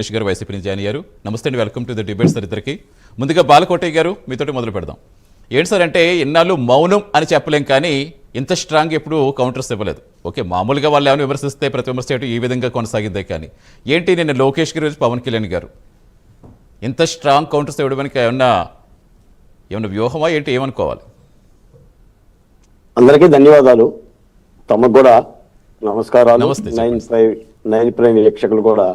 లోకేష్ గారు వైసీపీ నుంచి జాయిన్ అయ్యారు. నమస్తే అండి, welcome to the debate sir. ఇద్దరికి ముందుగా బాలకోటయ్య గారు మీతోటి మొదలు పెడదాం. ఏంటి సార్ అంటే ఇన్నాళ్ళు మౌనం అని చెప్పలేం, కానీ ఇంత స్ట్రాంగ్ ఎప్పుడు కౌంటర్స్ ఇవ్వలేదు. ఓకే, మామూలుగా వాళ్ళు ఏమైనా విమర్శిస్తే ప్రతి విమర్శ చేయడం ఈ విధంగా కొనసాగిందే, కానీ ఏంటి నేను లోకేష్ గారు పవన్ కళ్యాణ్ గారు ఇంత స్ట్రాంగ్ కౌంటర్స్ ఇవ్వడానికి ఏమన్నా వ్యూహమా ఏంటి, ఏమనుకోవాలి? అందరికీ ధన్యవాదాలు, తమకు కూడా నమస్కారాలు. నమస్తే. 9 ప్రైమ్ వీక్షకులు కూడా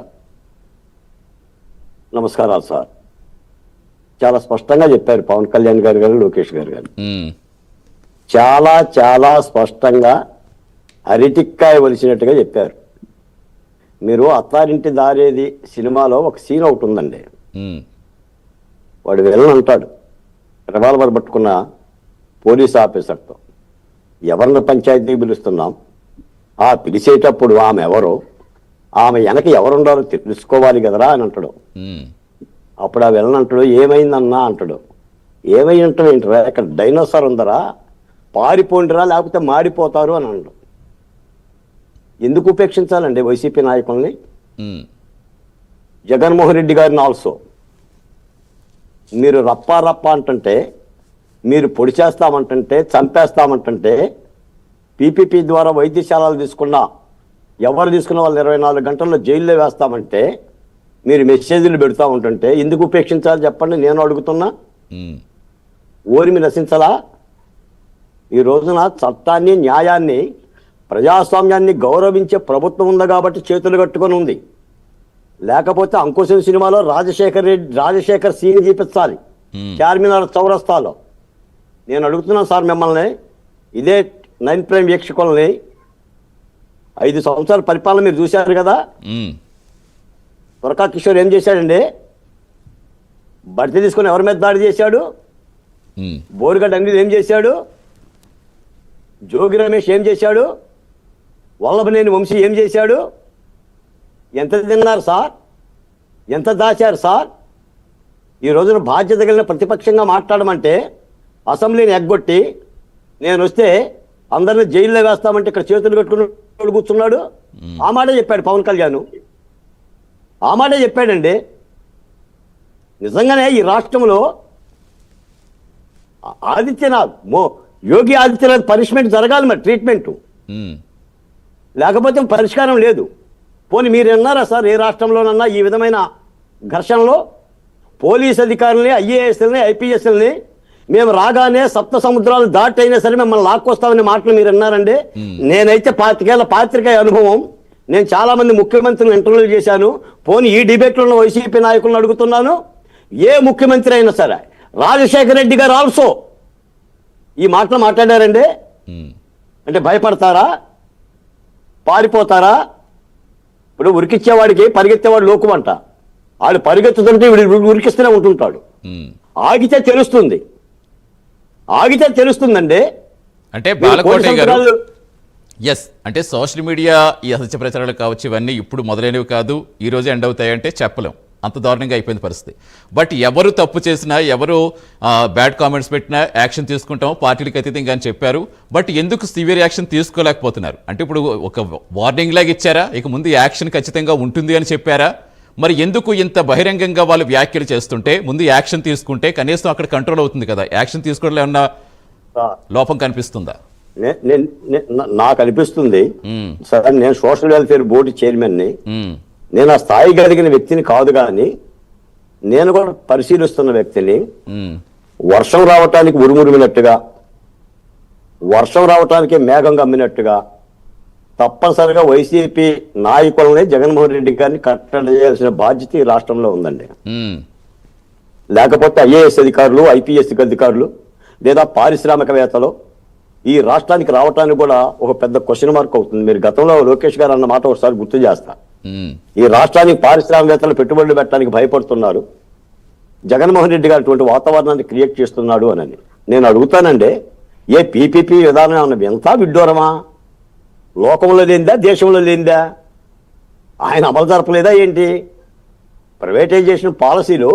నమస్కారాలు సార్. చాలా స్పష్టంగా చెప్పారు పవన్ కళ్యాణ్ గారు లోకేష్ గారు చాలా చాలా స్పష్టంగా అరిటిక్కాయ వలిసినట్టుగా చెప్పారు. మీరు అత్తారింటి దారేది సినిమాలో ఒక సీన్ ఒకటి ఉందండి. వాడు వెళ్ళని అంటాడు రివాల్వర్ పట్టుకున్న పోలీస్ ఆఫీసర్తో, ఎవరిని పంచాయతీకి పిలుస్తున్నాం, ఆ పిలిచేటప్పుడు ఆమె ఎవరో, ఆమె వెనక ఎవరుండారో తెలుసుకోవాలి కదరా అని అంటాడు. అప్పుడు ఆ వెళ్ళనంటాడు, ఏమైందన్నా అంటాడు. ఏమై అంటాడు ఏంటరా, ఇక్కడ డైనోసార్ ఉందరా, పారిపోండిరా లేకపోతే మాడిపోతారు అని అంటాడు. ఎందుకు ఉపేక్షించాలండి వైసీపీ నాయకుల్ని? జగన్మోహన్ రెడ్డి గారిని ఆల్సో మీరు రప్పా అంటుంటే, మీరు పొడి చేస్తామంటుంటే, చంపేస్తామంటుంటే, పీపీపీ ద్వారా వైద్యశాలలు తీసుకున్నా ఎవరు తీసుకున్న వాళ్ళు 24 గంటల్లో జైల్లో వేస్తామంటే మీరు మెసేజ్లు పెడతా ఉంటుంటే ఎందుకు ఉపేక్షించాలి చెప్పండి, నేను అడుగుతున్నా. ఓరిమి నశించలా? ఈ రోజున చట్టాన్ని, న్యాయాన్ని, ప్రజాస్వామ్యాన్ని గౌరవించే ప్రభుత్వం ఉంది కాబట్టి చేతులు కట్టుకొని ఉంది. లేకపోతే అంకుశం సినిమాలో రాజశేఖర్ సీన్ చూపించాలి చార్మినార్ చౌరస్తాలో. నేను అడుగుతున్నాను సార్ మిమ్మల్ని, ఇదే 9 ప్రైమ్ వీక్షకుల్ని, 5 సంవత్సరాల పరిపాలన మీరు చూశారు కదా. త్వరకా కిషోర్ ఏం చేశాడండి? బడితే తీసుకొని ఎవరి మీద దాడి చేశాడు? బోరుగడ్డ అనిల్ ఏం చేశాడు? జోగి రమేష్ ఏం చేశాడు? వల్లభనేని వంశీ ఏం చేశాడు? ఎంత తిన్నారు సార్? ఎంత దాచారు సార్? ఈ రోజున బాధ్యత కలిగిన ప్రతిపక్షంగా మాట్లాడమంటే అసెంబ్లీని ఎగ్గొట్టి నేను వస్తే అందరినీ జైల్లో వేస్తామంటే ఇక్కడ చేతులు కట్టుకుని కూర్చున్నాడు. ఆ మాటే చెప్పాడు పవన్ కళ్యాణ్, ఆ మాటే చెప్పాడండి. నిజంగానే ఈ రాష్ట్రంలో యోగి ఆదిత్యనాథ్ పనిష్మెంట్ జరగాలి, మరి ట్రీట్మెంటు, లేకపోతే పరిష్కారం లేదు. పోనీ మీరు అన్నారా సార్ ఏ రాష్ట్రంలోనన్నా ఈ విధమైన ఘర్షణలో పోలీస్ అధికారులని, ఐఏఎస్లని, ఐపీఎస్లని మేము రాగానే సప్త సముద్రాలు దాటైనా సరే మిమ్మల్ని లాక్కొస్తామనే మాటలు మీరు అన్నారండి? నేనైతే 25 ఏళ్ల పాత్రికేయ అనుభవం, నేను చాలా మంది ముఖ్యమంత్రులను ఇంటర్వ్యూ చేశాను. పోనీ ఈ డిబేట్లో ఉన్న వైసీపీ నాయకులను అడుగుతున్నాను, ఏ ముఖ్యమంత్రి అయినా సరే, రాజశేఖర రెడ్డి గారు ఆల్సో ఈ మాటలు మాట్లాడారండి? అంటే భయపడతారా, పారిపోతారా? ఇప్పుడు ఉరికిచ్చేవాడికి పరిగెత్తేవాడు లోకుమంట, వాడు పరిగెత్తుతుంటే వీడు ఉరికిస్తూనే ఉంటుంటాడు. ఆగితే తెలుస్తుందండి. అంటే బాలకోటయ్య గారు, ఎస్, అంటే సోషల్ మీడియా ఈ అసత్య ప్రచారాలు కావచ్చు, ఇవన్నీ ఇప్పుడు మొదలైనవి కాదు, ఈ రోజు ఎండ్ అవుతాయంటే చెప్పలేం, అంత దారుణంగా అయిపోయింది పరిస్థితి. బట్ ఎవరు తప్పు చేసినా, ఎవరు బ్యాడ్ కామెంట్స్ పెట్టినా యాక్షన్ తీసుకుంటాం, పార్టీలకు అతీతంగా అని చెప్పారు. బట్ ఎందుకు సివియర్ యాక్షన్ తీసుకోలేకపోతున్నారు? అంటే ఇప్పుడు ఒక వార్నింగ్ లాగా ఇచ్చారా, ఇక ముందు యాక్షన్ ఖచ్చితంగా ఉంటుంది అని చెప్పారా? మరి ఎందుకు ఇంత బహిరంగంగా వాళ్ళు వ్యాఖ్యలు చేస్తుంటే ముందు యాక్షన్ తీసుకుంటే కనీసం అక్కడ కంట్రోల్ అవుతుంది కదా? యాక్షన్ తీసుకోవడంలో ఏమన్నా లోపం కనిపిస్తుందా? నాకు అనిపిస్తుంది సార్, నేను సోషల్ వెల్ఫేర్ బోర్డు చైర్మన్ని, నేను ఆ స్థాయి కలిగిన వ్యక్తిని కాదు, కానీ నేను కూడా పరిశీలిస్తున్న వ్యక్తిని. వర్షం రావటానికి ఉరుమురిమినట్టుగా, వర్షం రావటానికి మేఘం గమ్మినట్టుగా తప్పనిసరిగా వైసీపీ నాయకులని, జగన్మోహన్ రెడ్డి గారిని కట్టడి చేయాల్సిన బాధ్యత ఈ రాష్ట్రంలో ఉందండి. లేకపోతే ఐఏఎస్ అధికారులు, ఐపీఎస్ అధికారులు లేదా పారిశ్రామికవేత్తలు ఈ రాష్ట్రానికి రావటానికి కూడా ఒక పెద్ద క్వశ్చన్ మార్క్ అవుతుంది. మీరు గతంలో లోకేష్ గారు అన్న మాట ఒకసారి గుర్తు చేస్తా. ఈ రాష్ట్రానికి పారిశ్రామికవేత్తలు పెట్టుబడులు పెట్టడానికి భయపడుతున్నారు, జగన్మోహన్ రెడ్డి గారు అటువంటి వాతావరణాన్ని క్రియేట్ చేస్తున్నాడు అని నేను అడుగుతానండి. ఏ పీపీపీ విధానం అన్నది ఎంత విడ్డూరమా? లోకంలో లేనిదా, దేశంలో లేనిదా? ఆయన అమలు జరపలేదా ఏంటి? ప్రైవేటైజేషన్ పాలసీలు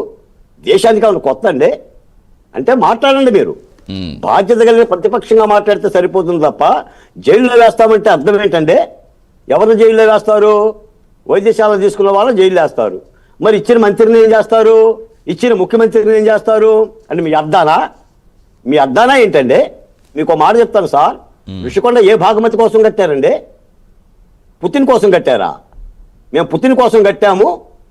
దేశానికి ఏమైనా కొత్త అండి? అంటే మాట్లాడండి మీరు, బాధ్యత కలిగిన ప్రతిపక్షంగా మాట్లాడితే సరిపోతుంది తప్ప జైల్లో వేస్తామంటే అర్థం ఏంటంటే ఎవరిని జైల్లో వేస్తారు? వైద్యశాల తీసుకున్న వాళ్ళని జైలు వేస్తారు. మరి ఇచ్చిన మంత్రిని ఏం చేస్తారు, ఇచ్చిన ముఖ్యమంత్రిని ఏం చేస్తారు అంటే మీ అర్థానా ఏంటండి? మీకు మాట చెప్తాను సార్. ఋషికొండ ఏ భాగమతి కోసం కట్టారండి? పుతిన్ కోసం కట్టారా? మేము పుతిన్ కోసం కట్టాము,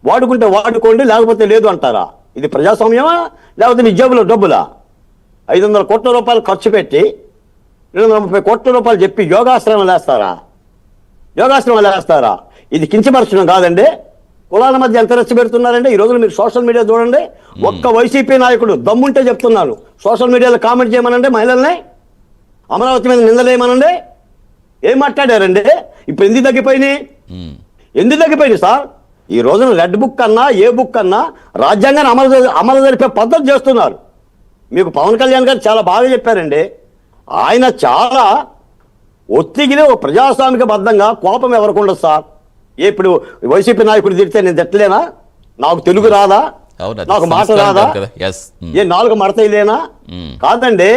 వాడుకుంటే వాడుకోండి లేకపోతే లేదు అంటారా? ఇది ప్రజాస్వామ్యమా లేకపోతే మీ జేబులో డబ్బులా? 500 కోట్ల రూపాయలు ఖర్చు పెట్టి 230 కోట్ల రూపాయలు చెప్పి యోగాశ్రమం వేస్తారా? ఇది కించపరచడం కాదండి. కులాల మధ్య ఎంత రెచ్చ పెడుతున్నారండి ఈ రోజున. మీరు సోషల్ మీడియా చూడండి, ఒక్క వైసీపీ నాయకుడు దమ్ముంటే చెప్తున్నాను, సోషల్ మీడియాలో కామెంట్ చేయమనండి, మహిళల్ని అమరావతి మీద నిందలేయమనండి. ఏం మాట్లాడారండి? ఇప్పుడు ఎందుకు తగ్గిపోయినాయి సార్? ఈ రోజున రెడ్ బుక్ అన్నా ఏ బుక్ అన్నా రాజ్యాంగాన్ని అమలు జరిపే పద్ధతి చేస్తున్నారు. మీకు పవన్ కళ్యాణ్ గారు చాలా బాగా చెప్పారండి. ఆయన చాలా ఒత్తిగిలి ప్రజాస్వామిక బద్ధంగా కోపం ఎవరికి ఉండదు సార్. ఇప్పుడు వైసీపీ నాయకుడు తిడితే నేను తిట్టలేనా? నాకు తెలుగు రాదా? నాకు మాట రాదా? ఏ 4 మడతలేనా? కాదండి,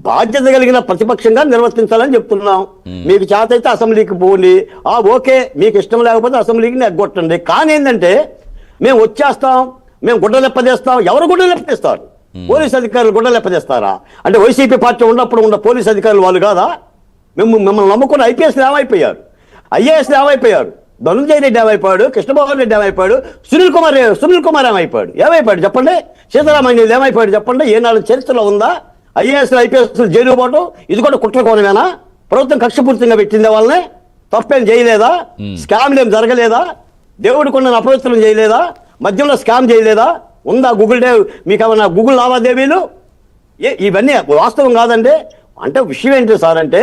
బాధ్యత కలిగిన ప్రతిపక్షంగా నిర్వర్తించాలని చెప్తున్నాం. మీకు చేత అయితే అసెంబ్లీకి పోండి, ఓకే. మీకు ఇష్టం లేకపోతే అసెంబ్లీకి నెగ్గొట్టండి. కానీ ఏంటంటే మేము వచ్చేస్తాం, మేము గుడ్డలెప్పదేస్తాం. ఎవరు గుడ్డలెప్పదేస్తారు? పోలీస్ అధికారులు గుడ్డలెప్పదేస్తారా? అంటే వైసీపీ పార్టీ ఉన్న పోలీస్ అధికారులు వాళ్ళు కాదా? మిమ్మల్ని నమ్ముకున్న ఐపీఎస్లు ఏమైపోయారు? ఐఏఎస్లు ఏమైపోయారు? ధనుంజయ రెడ్డి ఏమైపోయాడు? కృష్ణమోహన్ రెడ్డి ఏమైపోయాడు? సునీల్ కుమార్ ఏమైపోయాడు చెప్పండి? సీతారామయ్య ఏమైపోయాడు చెప్పండి? ఏనాడు చరిత్రలో ఉందా? ఐఏఎస్ ఐపీఎస్ జైలు పోవటం ఇది కూడా కుట్రకోణమేనా? ప్రభుత్వం కక్షపూర్తిగా పెట్టిందే వాళ్ళని? తప్పేం చేయలేదా? స్కామ్లు ఏం జరగలేదా? దేవుడి కొండను అపవిత్రం చేయలేదా? మధ్యలో స్కామ్ చేయలేదా? ఉందా మీకు ఏమన్నా గూగుల్ లావాదేవీలు? ఇవన్నీ వాస్తవం కాదండి. అంటే విషయం ఏంటి సార్ అంటే,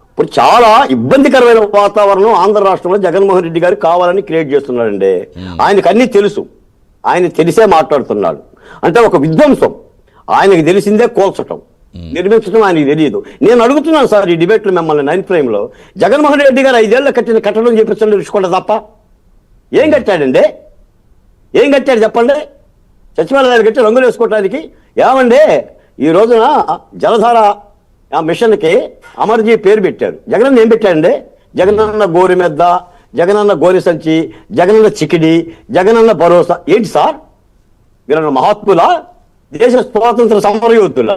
ఇప్పుడు చాలా ఇబ్బందికరమైన వాతావరణం ఆంధ్ర రాష్ట్రంలో జగన్మోహన్ రెడ్డి గారు కావాలని క్రియేట్ చేస్తున్నాడండి. ఆయనకు అన్నీ తెలుసు, ఆయన తెలిసే మాట్లాడుతున్నాడు. అంటే ఒక విధ్వంసం ఆయనకి తెలిసిందే కోల్చటం, నిర్మించడం ఆయనకి తెలియదు. నేను అడుగుతున్నాను సార్ ఈ డిబేట్లో మిమ్మల్ని 9 ప్రైమ్లో, జగన్మోహన్ రెడ్డి గారు 5 ఏళ్ళు కట్టిన కట్టడం చేపించండి రుషికొండ తప్ప. ఏం కట్టాడండి? ఏం కట్టాడు చెప్పండి? సచివాలయాలు కట్టి రంగులు వేసుకోవటానికి. ఏమండి ఈ రోజున జలధార మిషన్కి అమర్జీ పేరు పెట్టారు. జగనన్న ఏం పెట్టాడండి? జగనన్న గోరి మెద్ద, జగనన్న గోరి సంచి, జగనన్న చికిడి, జగనన్న భరోసా. ఏంటి సార్ వీళ్ళ మహాత్ముల? దేశ స్వాతంత్ర సమరయోధుల?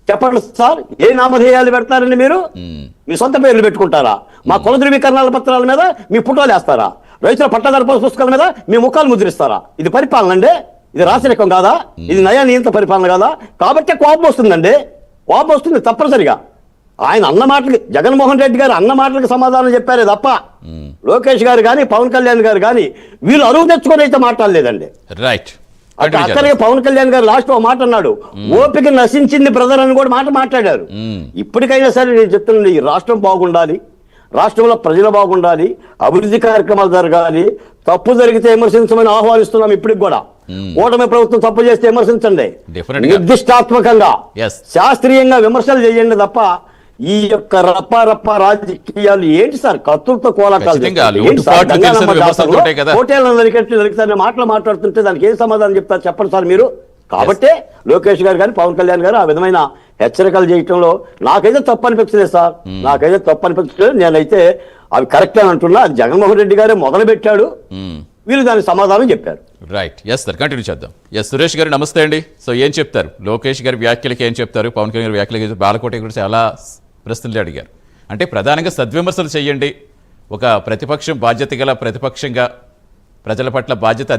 చెప్పండి సార్, ఏ నామధేయాలు పెడతారండి మీరు? మీ సొంత పేర్లు పెట్టుకుంటారా? మా కుల ధృవీకరణాల పత్రాల మీద మీ ఫోటోలు వేస్తారా? రైతుల పట్టాదారు పుస్తకాల మీద మీ ముఖాలు ముద్రిస్తారా? ఇది పరిపాలన అండి? ఇది రాచరికం కాదా? ఇది నయా నియంత్ర పరిపాలన కాదా? కాబట్టే కోపం వస్తుందండి. కోపం వస్తుంది తప్పనిసరిగా. ఆయన అన్న మాటలకి, జగన్మోహన్ రెడ్డి గారు అన్న మాటలకు సమాధానం చెప్పారే తప్ప లోకేష్ గారు కానీ పవన్ కళ్యాణ్ గారు కానీ వీళ్ళు అరువు తెచ్చుకొని అయితే మాట్లాడలేదండి. రైట్. అక్కడికి పవన్ కళ్యాణ్ గారు లాస్ట్ ఒక మాట అన్నాడు, ఓపిక నశించింది బ్రదర్ అని కూడా మాట్లాడారు. ఇప్పటికైనా సరే నేను చెప్తున్నాను, ఈ రాష్ట్రం బాగుండాలి, రాష్ట్రంలో ప్రజలు బాగుండాలి, అభివృద్ధి కార్యక్రమాలు జరగాలి. తప్పు జరిగితే విమర్శించమని ఆహ్వానిస్తున్నాం. ఇప్పటికి కూడా కూటమి ప్రభుత్వం తప్పు చేస్తే విమర్శించండి, నిర్దిష్టాత్మకంగా శాస్త్రీయంగా విమర్శలు చేయండి తప్ప ఈ యొక్క రప్ప రాజకీయాలు ఏంటి సార్? కత్తులతో కోలాకాలు హోటల్ నరికితే మాట్లాడుతుంటే దానికి ఏం సమాధానం చెప్తారు చెప్పండి సార్ మీరు? కాబట్టే లోకేష్ గారు కానీ పవన్ కళ్యాణ్ గారు ఆ విధమైన హెచ్చరికలు చేయటంలో నాకైతే తప్పు అనిపించలేదు సార్. నాకైతే తప్పు అనిపించలేదు. నేనైతే అవి కరెక్ట్ అని అంటున్నా. జగన్మోహన్ రెడ్డి గారే మొదలు పెట్టాడు, వీళ్ళు దానికి సమాధానం చెప్పారు. రైట్. ఎస్ సార్, కంటిన్యూ చేద్దాం. ఎస్ సురేష్ గారు నమస్తే అండి. సో ఏం చెప్తారు? లోకేష్ గారి వ్యాఖ్యలకి ఏం చెప్తారు? పవన్ కళ్యాణ్ గారి వ్యాఖ్యలకి బాలకోట గురించి చాలా ప్రశ్నలు అడిగారు. అంటే ప్రధానంగా సద్విమర్శలు చేయండి, ఒక ప్రతిపక్షం బాధ్యత గల ప్రతిపక్షంగా ప్రజల పట్ల బాధ్యత